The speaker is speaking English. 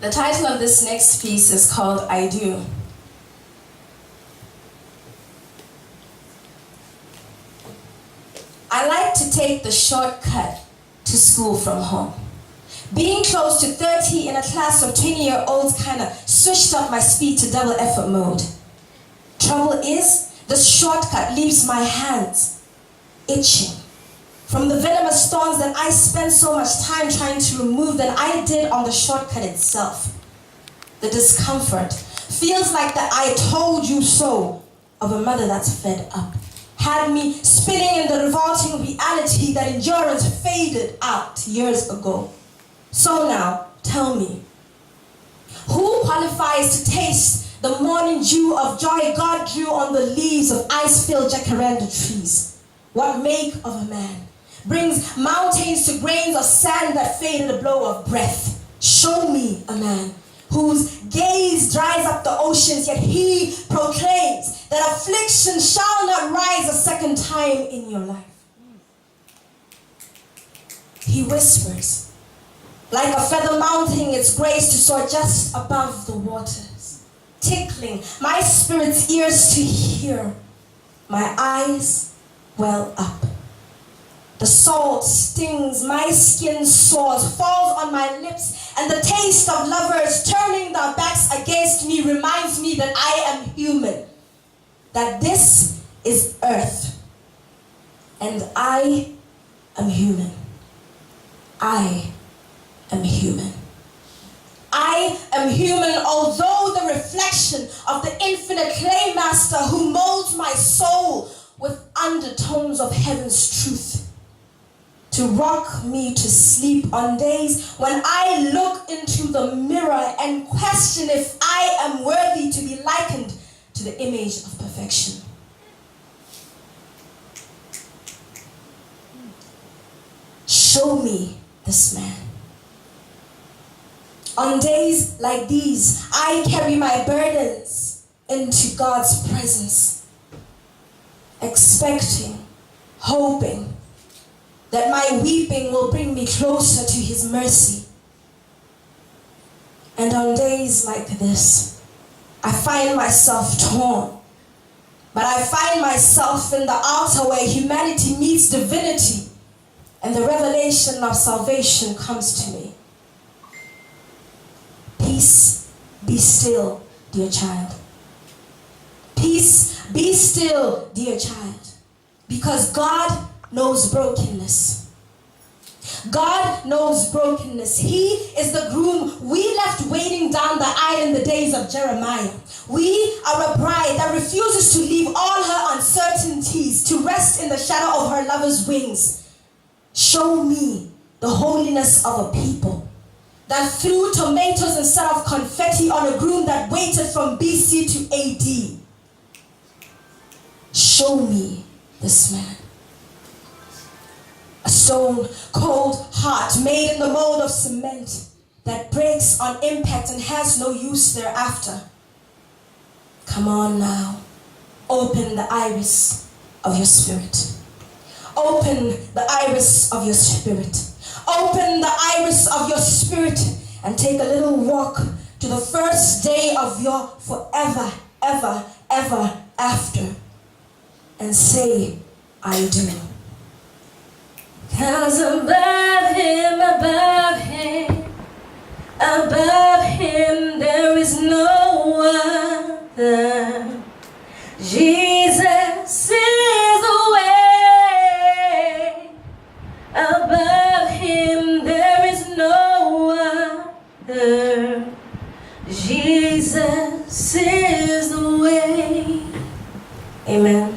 The title of this next piece is called I Do. I like to take the shortcut to school from home. Being close to 30 in a class of 20-year-olds kind of switched up my speed to double effort mode. Trouble is, the shortcut leaves my hands itching from the venomous thorns that I spent so much time trying to remove than I did on the shortcut itself. The discomfort feels like the I told you so of a mother that's fed up. Had me spinning in the revolting reality that endurance faded out years ago. So now, tell me, who qualifies to taste the morning dew of joy God drew on the leaves of ice-filled jacaranda trees? What make of a man brings mountains to grains of sand that faded a blow of breath? Show me a man whose gaze dries up the oceans, yet he proclaims that affliction shall not rise a second time in your life. He whispers, like a feather mounting its grace to soar just above the waters, tickling my spirit's ears to hear. My eyes well up. The salt stings, my skin soars, falls on my lips, and the taste of lovers turning their backs against me reminds me that I am human, that this is earth, and I am human. I am human. I am human, although the reflection of the infinite clay master who molds my soul with undertones of heaven's truth, to rock me to sleep on days when I look into the mirror and question if I am worthy to be likened to the image of perfection. Show me this man. On days like these, I carry my burdens into God's presence, expecting, hoping that my weeping will bring me closer to his mercy. And on days like this, I find myself torn, but I find myself in the altar where humanity meets divinity and the revelation of salvation comes to me. Peace, be still, dear child. Peace, be still, dear child, because God knows brokenness. God knows brokenness. He is the groom we left waiting down the aisle in the days of Jeremiah. We are a bride that refuses to leave all her uncertainties to rest in the shadow of her lover's wings. Show me the holiness of a people that threw tomatoes instead of confetti on a groom that waited from BC to AD. Show me this man. A stone cold heart made in the mold of cement that breaks on impact and has no use thereafter. Come on now, open the iris of your spirit. Open the iris of your spirit. Open the iris of your spirit and take a little walk to the first day of your forever, ever, ever after and say, I do. 'Cause above him, there is no other. Jesus is the way. Above him, there is no other. Jesus is the way. Amen.